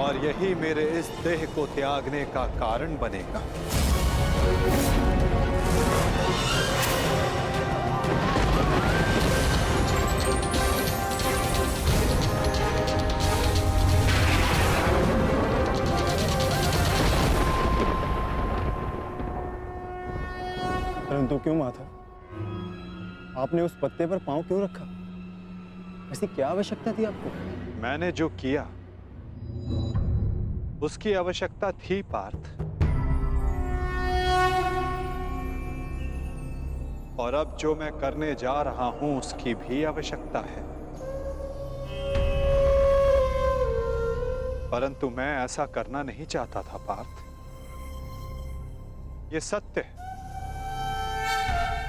और यही मेरे इस देह को त्यागने का कारण बनेगा। परंतु क्यों माता? आपने उस पत्ते पर पांव क्यों रखा? ऐसी क्या आवश्यकता थी आपको? मैंने जो किया उसकी आवश्यकता थी पार्थ, और अब जो मैं करने जा रहा हूं उसकी भी आवश्यकता है। परंतु मैं ऐसा करना नहीं चाहता था पार्थ। ये सत्य है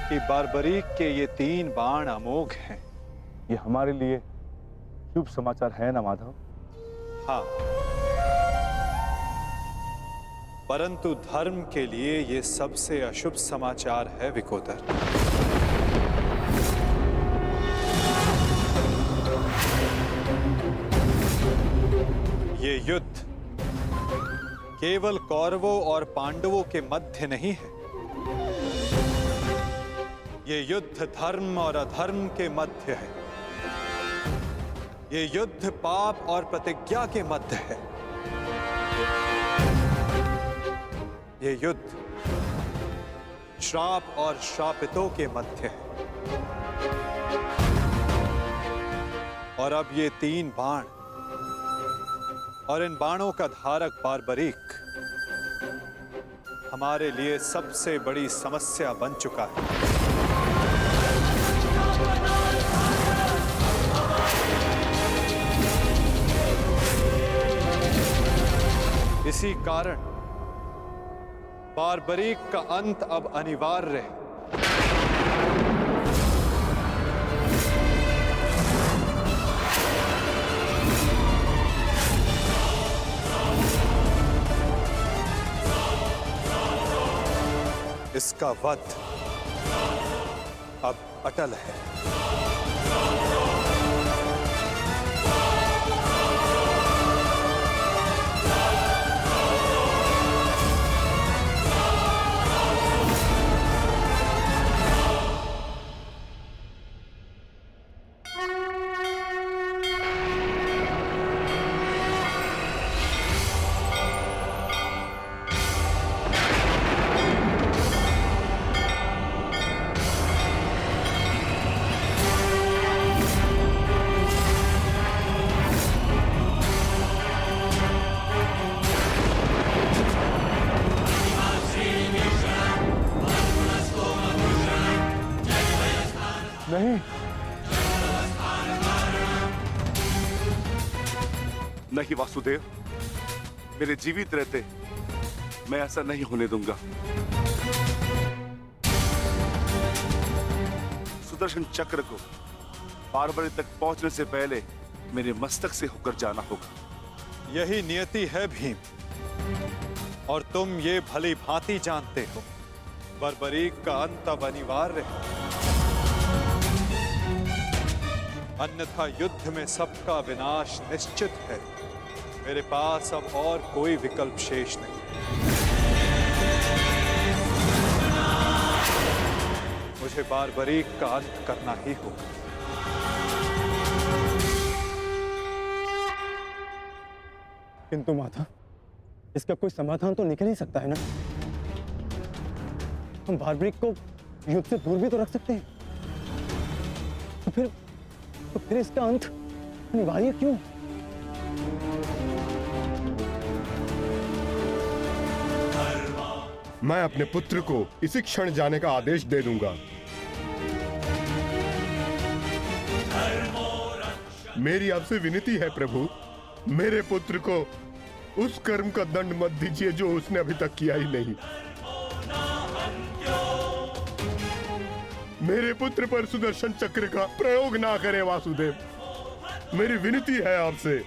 कि बार्बरीक के ये 3 बाण अमोघ हैं। ये हमारे लिए शुभ समाचार है ना माधव? हाँ, परंतु धर्म के लिए ये सबसे अशुभ समाचार है विकोदर। ये युद्ध केवल कौरवों और पांडवों के मध्य नहीं है। ये युद्ध धर्म और अधर्म के मध्य है। ये युद्ध पाप और प्रतिज्ञा के मध्य है। ये युद्ध श्राप और श्रापितों के मध्य है। और अब ये 3 बाण और इन बाणों का धारक बार्बरीक हमारे लिए सबसे बड़ी समस्या बन चुका है। इसी कारण बार्बरीक का अंत अब अनिवार्य है। इसका वध अब अटल है। नहीं, नहीं वासुदेव, मेरे जीवित रहते मैं ऐसा नहीं होने दूंगा। सुदर्शन चक्र को बार्बरी तक पहुंचने से पहले मेरे मस्तक से होकर जाना होगा। यही नियति है भीम, और तुम ये भली भांति जानते हो। बार्बरीक का अंत अब अनिवार्य है, अन्यथा युद्ध में सबका विनाश निश्चित है। मेरे पास अब और कोई विकल्प शेष नहीं। मुझे बार्बरीक का अंत करना ही होगा। किंतु माता, इसका कोई समाधान तो निकल ही सकता है ना? हम बार्बरीक को युद्ध से दूर भी तो रख सकते हैं। तो फिर इसका अंत अनिवार्य क्यों? मैं अपने पुत्र को इसी क्षण जाने का आदेश दे दूंगा। मेरी आपसे विनती है प्रभु, मेरे पुत्र को उस कर्म का दंड मत दीजिए जो उसने अभी तक किया ही नहीं। मेरे पुत्र पर सुदर्शन चक्र का प्रयोग ना करें वासुदेव, मेरी विनती है आपसे।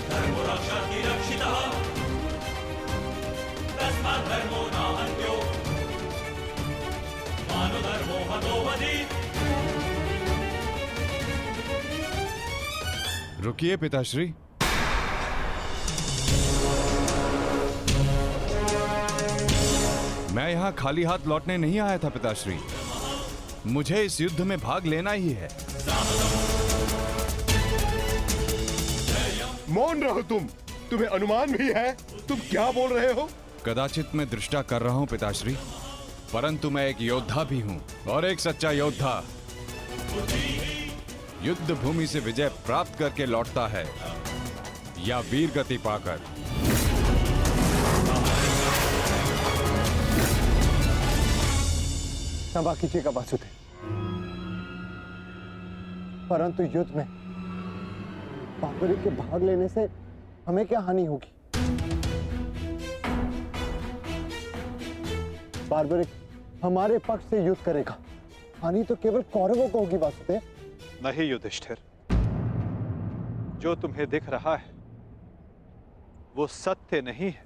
धर्मो रक्षति रक्षितः। रुकिए पिताश्री। मैं यहां खाली हाथ लौटने नहीं आया था पिताश्री। मुझे इस युद्ध में भाग लेना ही है। मौन रहो तुम। तुम्हें अनुमान भी है तुम क्या बोल रहे हो? कदाचित मैं दृष्टा कर रहा हूं पिताश्री, परंतु मैं एक योद्धा भी हूं, और एक सच्चा योद्धा युद्ध भूमि से विजय प्राप्त करके लौटता है या वीर गति पाकर। क्षमा कीजिएगा वासुदेव, परंतु युद्ध में बार्बरिक के भाग लेने से हमें क्या हानि होगी? बार्बरिक हमारे पक्ष से युद्ध करेगा, हानि तो केवल कौरवों को होगी वासुदेव। नहीं युधिष्ठिर, जो तुम्हें दिख रहा है वो सत्य नहीं है।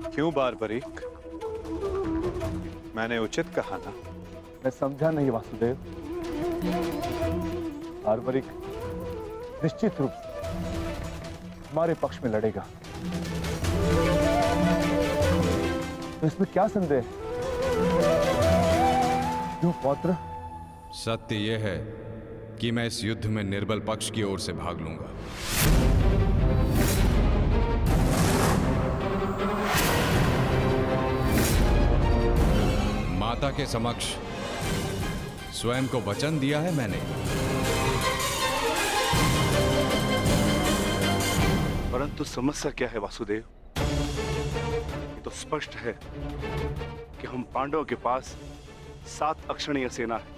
क्यों बार्बरिक, मैंने उचित कहा ना? मैं समझा नहीं वासुदेव। बार्बरिक निश्चित रूप से हमारे पक्ष में लड़ेगा, तो इसमें क्या संदेह है? क्यों पौत्र? सत्य यह है कि मैं इस युद्ध में निर्बल पक्ष की ओर से भाग लूंगा। माता के समक्ष स्वयं को वचन दिया है मैंने। परंतु समस्या क्या है वासुदेव? ये तो स्पष्ट है कि हम पांडवों के पास 7 अक्षणीय सेना है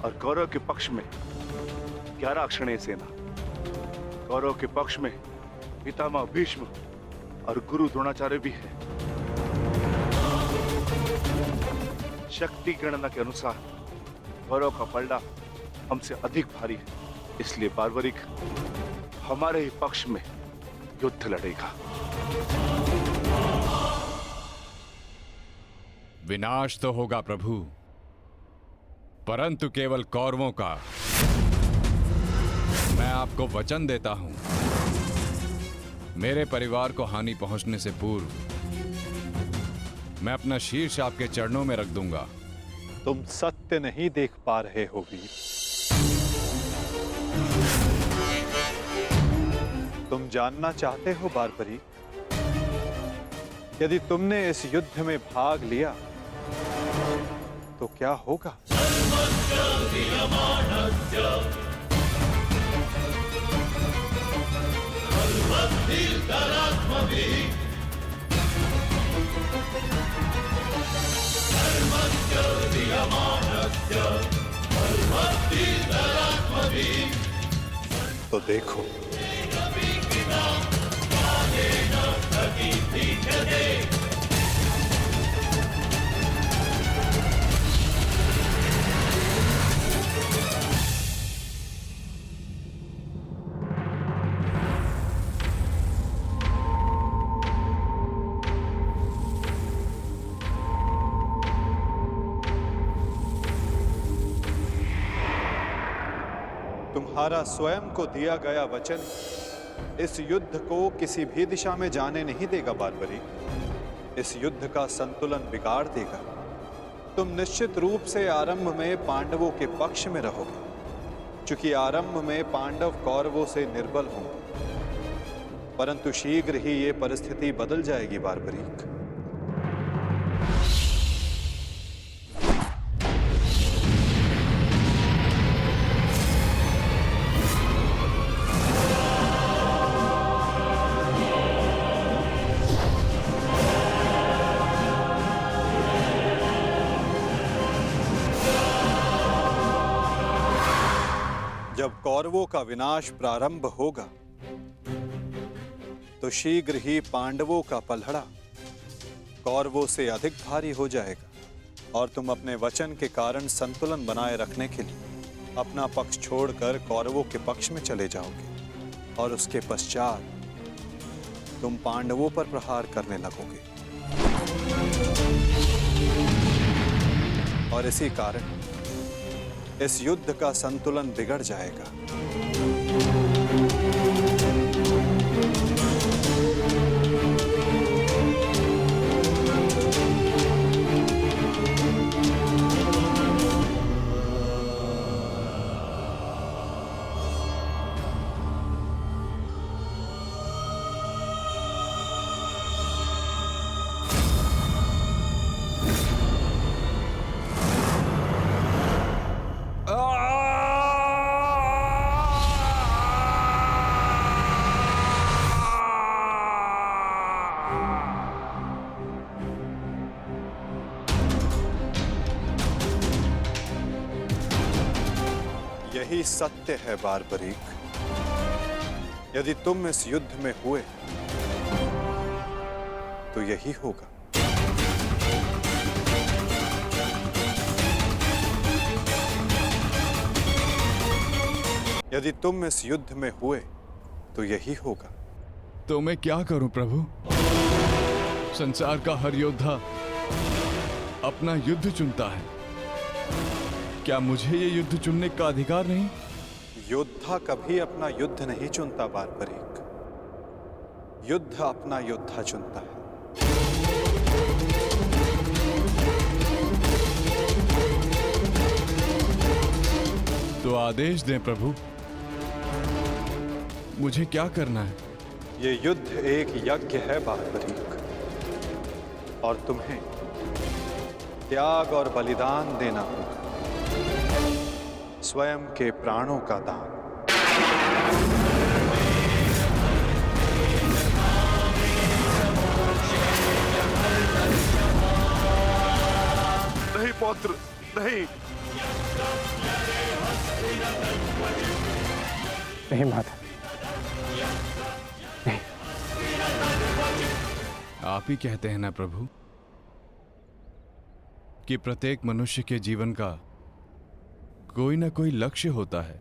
और कौरव के पक्ष में 11 अक्षणीय सेना। कौरव के पक्ष में पितामह भीष्म और गुरु द्रोणाचार्य भी है। शक्ति गणना के अनुसार कौरव का पलड़ा हमसे अधिक भारी है, इसलिए बार्बरिक हमारे ही पक्ष में युद्ध लड़ेगा। विनाश तो होगा प्रभु, परंतु केवल कौरवों का। मैं आपको वचन देता हूं, मेरे परिवार को हानि पहुंचने से पूर्व मैं अपना शीर्ष आपके चरणों में रख दूंगा। तुम सत्य नहीं देख पा रहे हो वीर। तुम जानना चाहते हो बार्बरिक, यदि तुमने इस युद्ध में भाग लिया तो क्या होगा? तो देखो, तुम्हारा स्वयं को दिया गया वचन इस युद्ध को किसी भी दिशा में जाने नहीं देगा बार्बरिक। इस युद्ध का संतुलन बिगाड़ देगा। तुम निश्चित रूप से आरंभ में पांडवों के पक्ष में रहोगे, क्योंकि आरंभ में पांडव कौरवों से निर्बल होंगे, परंतु शीघ्र ही ये परिस्थिति बदल जाएगी बार्बरिक। जब कौरवों का विनाश प्रारंभ होगा तो शीघ्र ही पांडवों का पलड़ा कौरवों से अधिक भारी हो जाएगा और तुम अपने वचन के कारण संतुलन बनाए रखने के लिए अपना पक्ष छोड़कर कौरवों के पक्ष में चले जाओगे और उसके पश्चात तुम पांडवों पर प्रहार करने लगोगे और इसी कारण इस युद्ध का संतुलन बिगड़ जाएगा। यही सत्य है बारबरीक। यदि तुम इस युद्ध में हुए तो यही होगा। यदि तुम इस युद्ध में हुए तो यही होगा। तो मैं क्या करूं प्रभु? संसार का हर योद्धा अपना युद्ध चुनता है। क्या मुझे ये युद्ध चुनने का अधिकार नहीं? योद्धा कभी अपना युद्ध नहीं चुनता बारबरीक। युद्ध अपना योद्धा चुनता है। तो आदेश दें प्रभु, मुझे क्या करना है? ये युद्ध एक यज्ञ है बारबरीक, और तुम्हें त्याग और बलिदान देना होगा, स्वयं के प्राणों का दान। नहीं पौत्र, नहीं। नहीं माता, नहीं। आप ही कहते हैं ना प्रभु कि प्रत्येक मनुष्य के जीवन का कोई ना कोई लक्ष्य होता है।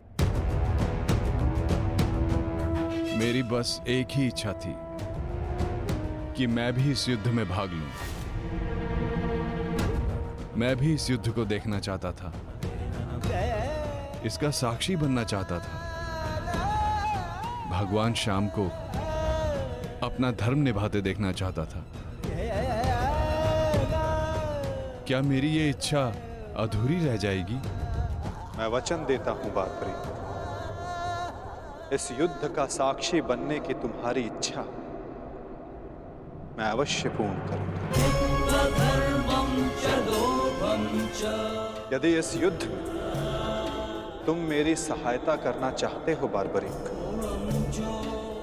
मेरी बस एक ही इच्छा थी कि मैं भी इस युद्ध में भाग लूं। मैं भी इस युद्ध को देखना चाहता था, इसका साक्षी बनना चाहता था। भगवान श्याम को अपना धर्म निभाते देखना चाहता था। क्या मेरी ये इच्छा अधूरी रह जाएगी? मैं वचन देता हूं बारबरीक, इस युद्ध का साक्षी बनने की तुम्हारी इच्छा मैं अवश्य पूर्ण करूंगा। यदि इस युद्ध में तुम मेरी सहायता करना चाहते हो बारबरीक,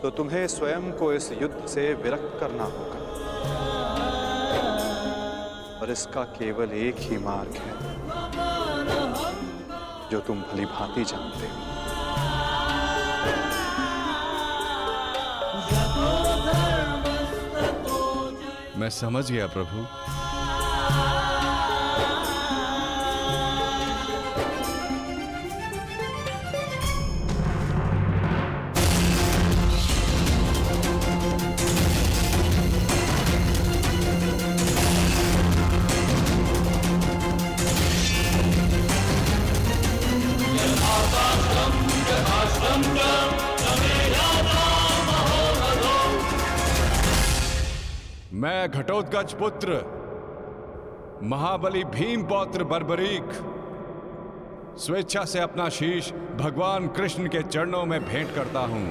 तो तुम्हें स्वयं को इस युद्ध से विरक्त करना होगा, और इसका केवल एक ही मार्ग है जो तुम भली भांति जानते हो। मैं समझ गया प्रभु। मैं घटोत्कच पुत्र महाबली भीम पौत्र बर्बरीक स्वेच्छा से अपना शीश भगवान कृष्ण के चरणों में भेंट करता हूं।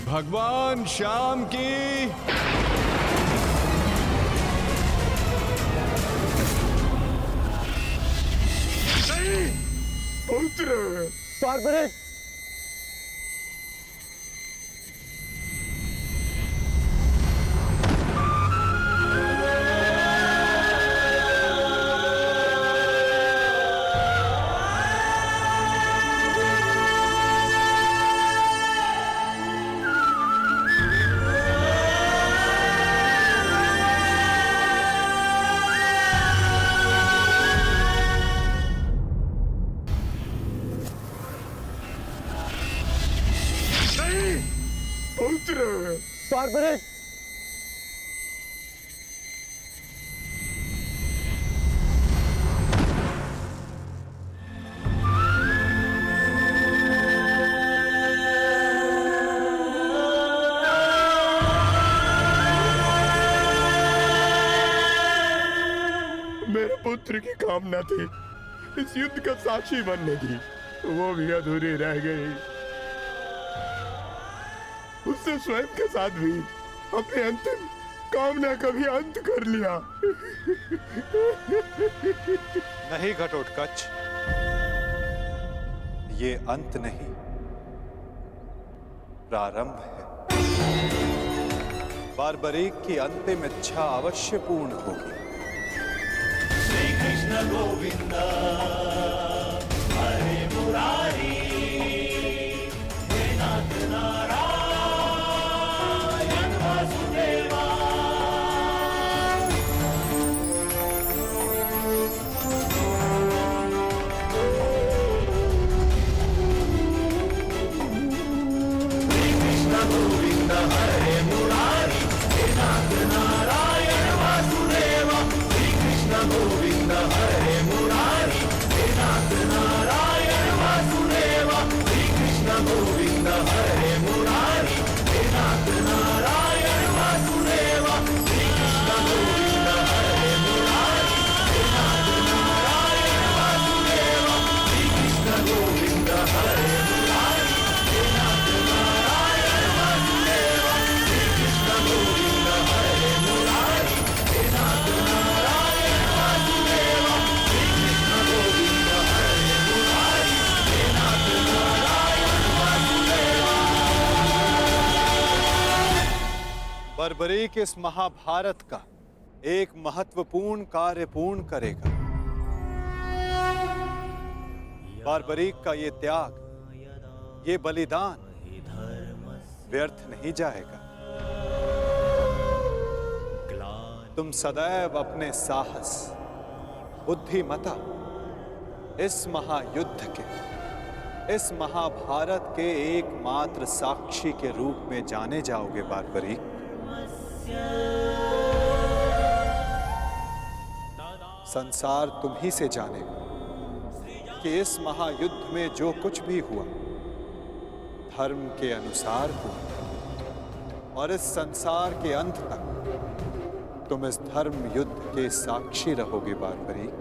भगवान श्याम की पुत्र बारबरीक, नहीं, पुत्र। बारबरिक, मेरे पुत्र की कामना थी इस युद्ध का साक्षी बनने की, वो भी अधूरी रह गई। उसने स्वयं के साथ भी अपनी अंतिम कामना का भी अंत कर लिया। नहीं घटोत्कच, ये अंत नहीं, प्रारंभ है। बारबरीक की अंतिम इच्छा अवश्य पूर्ण होगी। बारबरीक इस महाभारत का एक महत्वपूर्ण कार्य पूर्ण करेगा। बारबरीक का ये त्याग, ये बलिदान व्यर्थ नहीं जाएगा। तुम सदैव अपने साहस, बुद्धिमता, इस महायुद्ध के, इस महाभारत के एकमात्र साक्षी के रूप में जाने जाओगे बारबरीक। संसार तुम ही से जानेगा कि इस महायुद्ध में जो कुछ भी हुआ धर्म के अनुसार हुआ, और इस संसार के अंत तक तुम इस धर्म युद्ध के साक्षी रहोगे बारबरीक।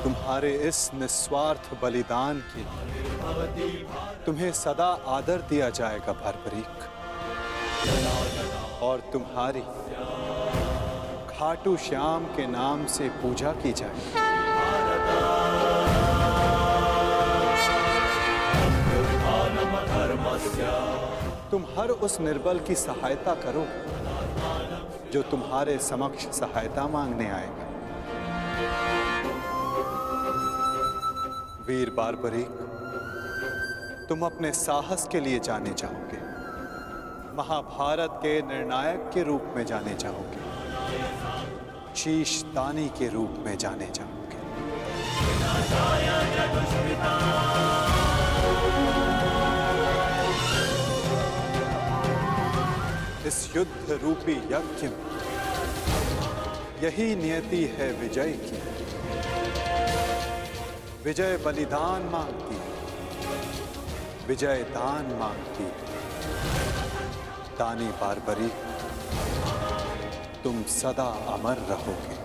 तुम्हारे इस निस्वार्थ बलिदान के लिए तुम्हें सदा आदर दिया जाएगा बारबरीक, और तुम्हारी खाटू श्याम के नाम से पूजा की जाएगी। तुम हर उस निर्बल की सहायता करोगे जो तुम्हारे समक्ष सहायता मांगने आएगा। वीर बारबरीक, तुम अपने साहस के लिए जाने जाओगे, महाभारत के निर्णायक के रूप में जाने जाओगे, शीश दानी के रूप में जाने जाओगे। इस युद्ध रूपी यज्ञ में यही नियति है विजय की। विजय बलिदान मांगती है, विजय दान मांगती है। दानी बारबरीक, तुम सदा अमर रहोगे।